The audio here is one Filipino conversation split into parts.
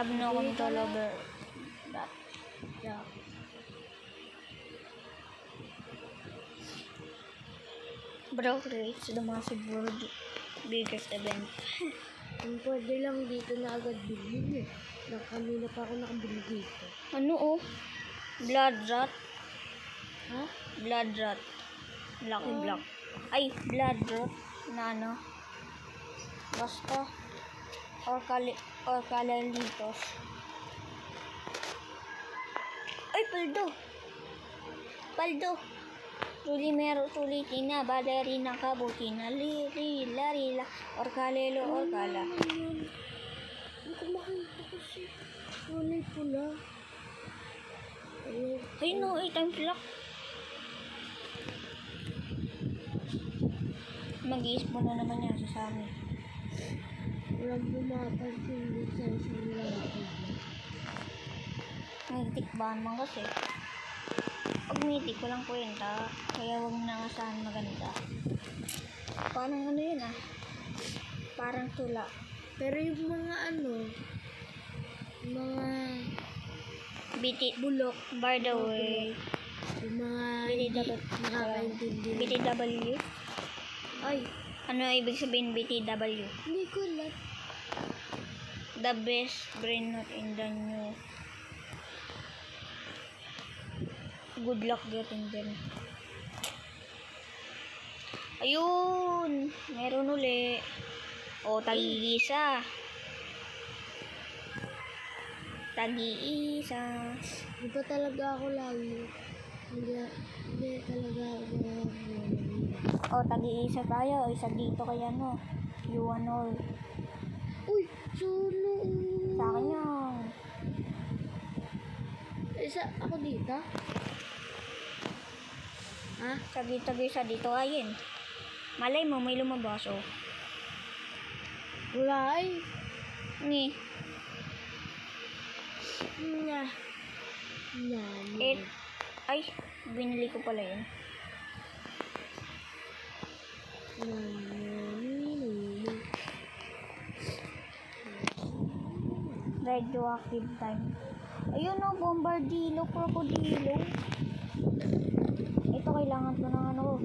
have no control over that. Yeah. Bro creates the massive world biggest event. Kung pwede lang dito na agad bilhin eh. Kanina pa ako nakabili dito. Ano oh? Blood rot. Ha? Blood rot. Lucky block. Ay, blood rot na ano. Basta. Or kalalitos. Ay, paldo. Paldo. Tulitina, balerina, kabutina, lila, or kalelo, or kala. Hindi ko makita kasi. Kulay pula. Ay, no, 8 times lock. Mag-i-spawn na naman yan sa amin. Walang bumapansin din sa isang lalaki. Mythic ba naman kasi? Pag mythic, walang kwenta. Kaya huwag na saan maganda. Parang ano yun ah. Parang tula. Pero yung mga mga BT bulok, by the way. yung mga nakakaintindi. BTW? Ay, Ano ibig sabihin BTW? hindi ko alam. The best brain not in the new. Good luck getting them. Ayun! Meron uli. O, tag-iisa. Tag-iisa. Di ba talaga ako lagi? Hindi talaga ako O, tag-iisa tayo. Isa dito kaya no. You and all. Uy, suno. Sa akin yan. Isa ako dito? Ha? Tag-isa dito ayun. Malay mo, may lumabas o. Wala ay. Ngi. Nga. Ay, binili ko pala yun. Radioactive time. Ayun o, bombardilo, krokodilo. Ito kailangan ko ng ano.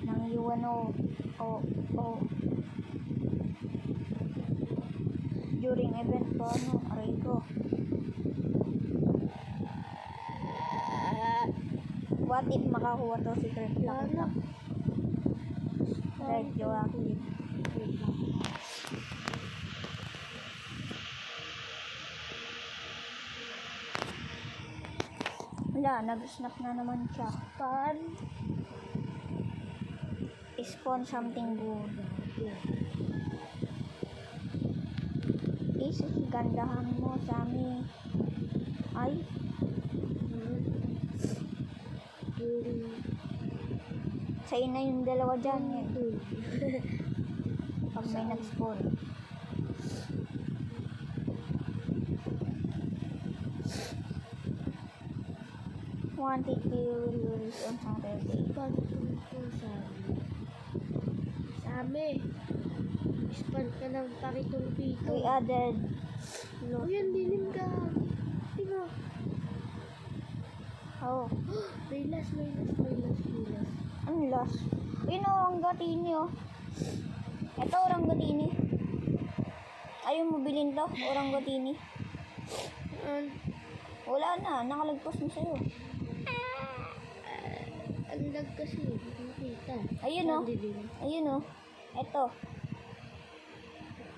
Ng UNO. During event ko, aray ko. What if makakuha to secret lang? Radioactive. Wala, nag-snap na naman siya. Spawn something good. Please, gandahan mo sa amin. Ay. Sa'yo na yung dalawa dyan. Pag may nag-spawn. Wanted to release on Saturday. Sabi. Ispan ka ng pakitong pito. We added. Uy, ang dilim ka. Diba? Oh. May last. Ang last. Yun o, Orangatini o. Ito, Orangatini. Ayaw mo bilhin to, Orangatini. Wala na, nakalagpas na sa'yo. Ang lag kasi, nakita. Ayun o. Ayun o. Ito.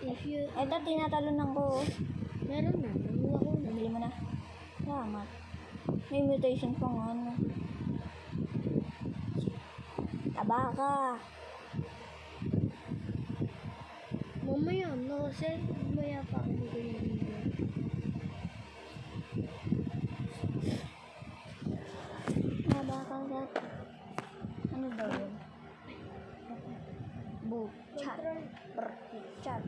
Ito, tinatalunan ko. Meron na, nakuha ko na. Bili mo na. Salamat. May mutation pa nga ano. Taba ka. Mamaya, no, kasi mamaya pa ako mag-video. Taba ka ka. Ano daw yun? Chat. Chat.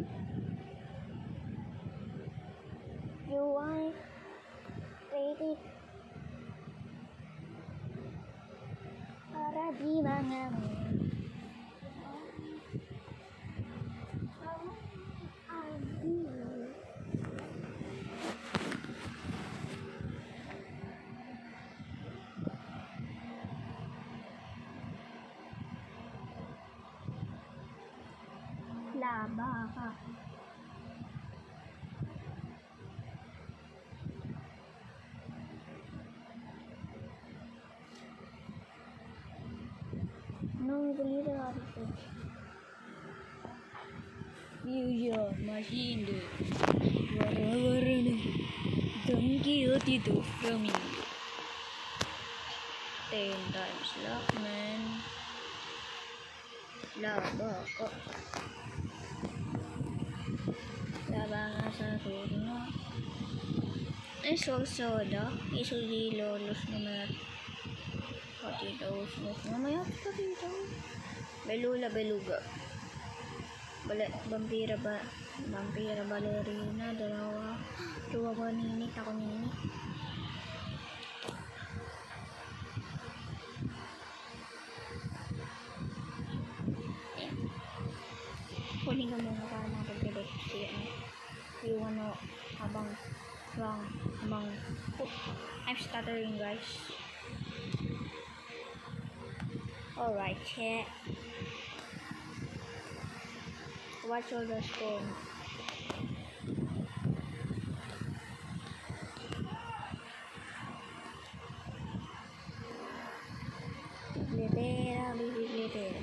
You want ready? Para di mangamin. bumibili na dito. Yuya, machine. Wara-wara na. Don Quixote to from me. 10 times luck, man. Laba ko. Laba nga sa turno. Ay, sol soda. Isuli lolos naman. Patitos. Mamaya pa dito. Belula, beluga. Vampira ba? Vampira balerina. Dua ba ninit? Ako ninit. Kunin ko muna para makapag-delete si yung habang oh, I'm stuttering, guys. Alright, chat. What's all the score? Bibliclera, bibliclera.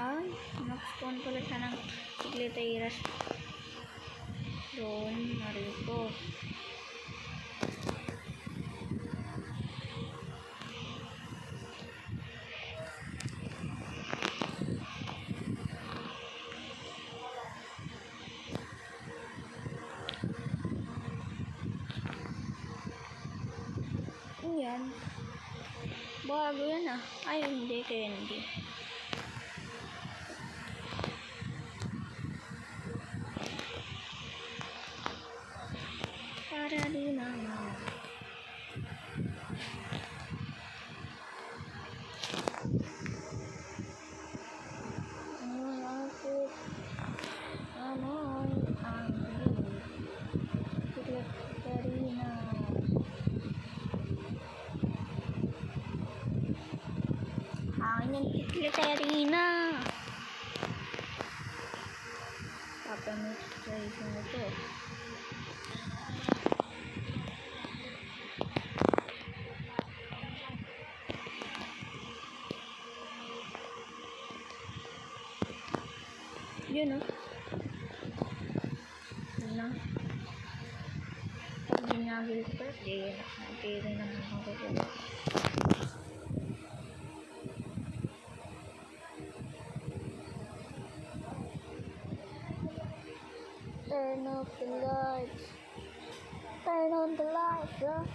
Ay, nak-spawn pala siya ng Biblicleras doon, Mariko. Yan. Bago yan ah. Ay, hindi, candy. Para di naman. Katerina. Papamit sa isang ito. Yun o. Yun na. Pag ginagil ko pa, di nakatira naman ako ko. Turn off the lights. Turn on the lights, bro.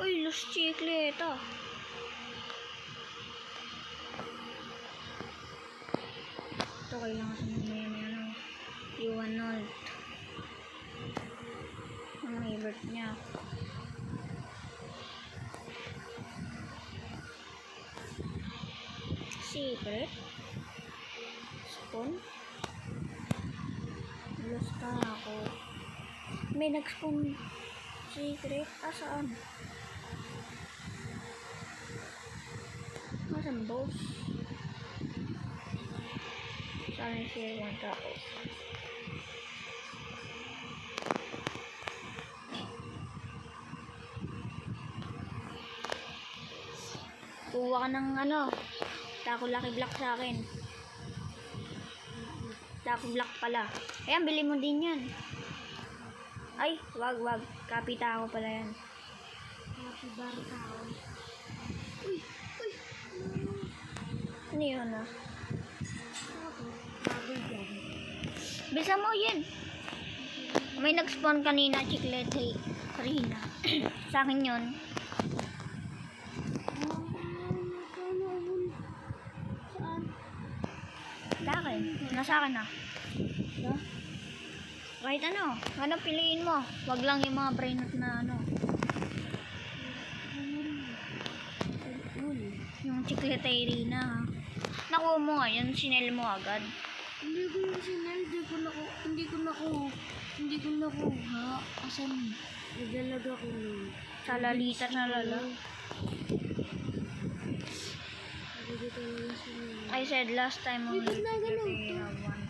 Uy, los chicleta. Ito kailangan sa mga yan. Iwanol. Ang favorite niya. Secret. Spawn. Lost ka ako. May nag-spawn secret. Saan? Nasaan boss? Saan siya yung tao? Kuha ka ng Taco Lucky Block sa akin. Taco Block pala. Ayan, bili mo din yan. Ay, wag. Kapita ako pala yan. Kapibar tao. Uy. Ano yun ah? Bago dyan. Bisa mo yan. May nag-spawn kanina, Chiclete. Karina. Sa akin yun. Saan? Sa akin. Nasa akin ah. Ha? Kahit ano. Ano piliin mo? Wag lang yung mga brainot na ano. Yung chicleterina ha. Nakuha mo nga yun. Sinel mo agad. Hindi ko yung sinel, hindi ko nakuha. Asan? Naglalag ako nun. Sa lalita na lala. Dito na yung sinel. I said last time Uy, only ba't na ganun they to? have one.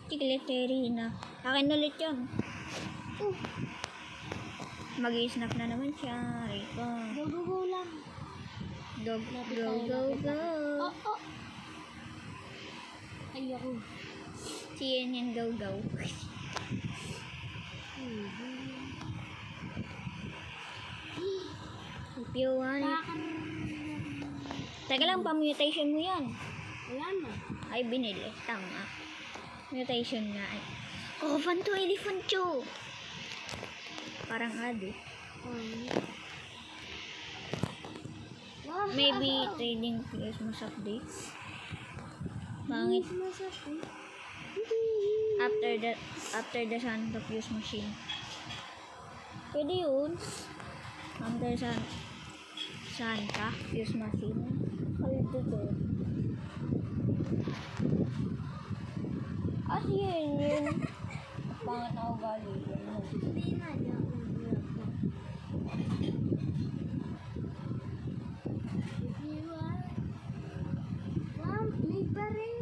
Chicleterina. Akin ulit yun. Oh, Mag-i-snap na naman siya. Rico. go lang. Go, Lapit go, tayo, go, lapit go. tayo. Oh. Ay, ako. CNN, go, go. If you want it. Teka lang, pa-mutation mo yan. Wala na. Ay, binili. Tama. Mutation nga. Ay. Oh, fan to elephant chew. Parang adi. Maybe trading place mas update. Pangit. After the Santa Fuse machine. Pwede yun. After Santa Fuse machine. Pwede to. As yun. Pangit na ugali. Hindi na niya. May pa rin.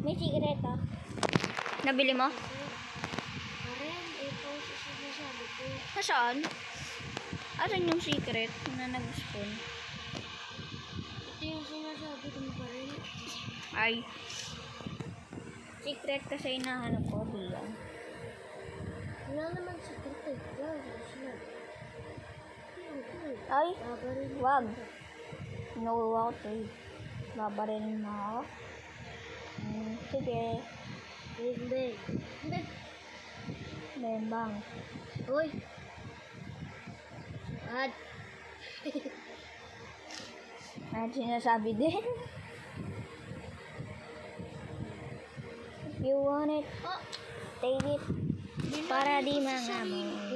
May cigarette ah. Nabili mo? Karen, ito sa sinasabi ko. Nasaan? Asan yung secret na nag-spawn? Ito yung sinasabi ko pa rin. Ay. Secret kasi hinahanap ko bilang. Wala naman secret eh. Wala sila. Ay, Babarin. wag. Inuwa ko to eh. Babarin mo ako. Sige. Hindi. Bembang. Uy. At. At sinasabi din. If you want it, Oh. take it. Para di mangamon.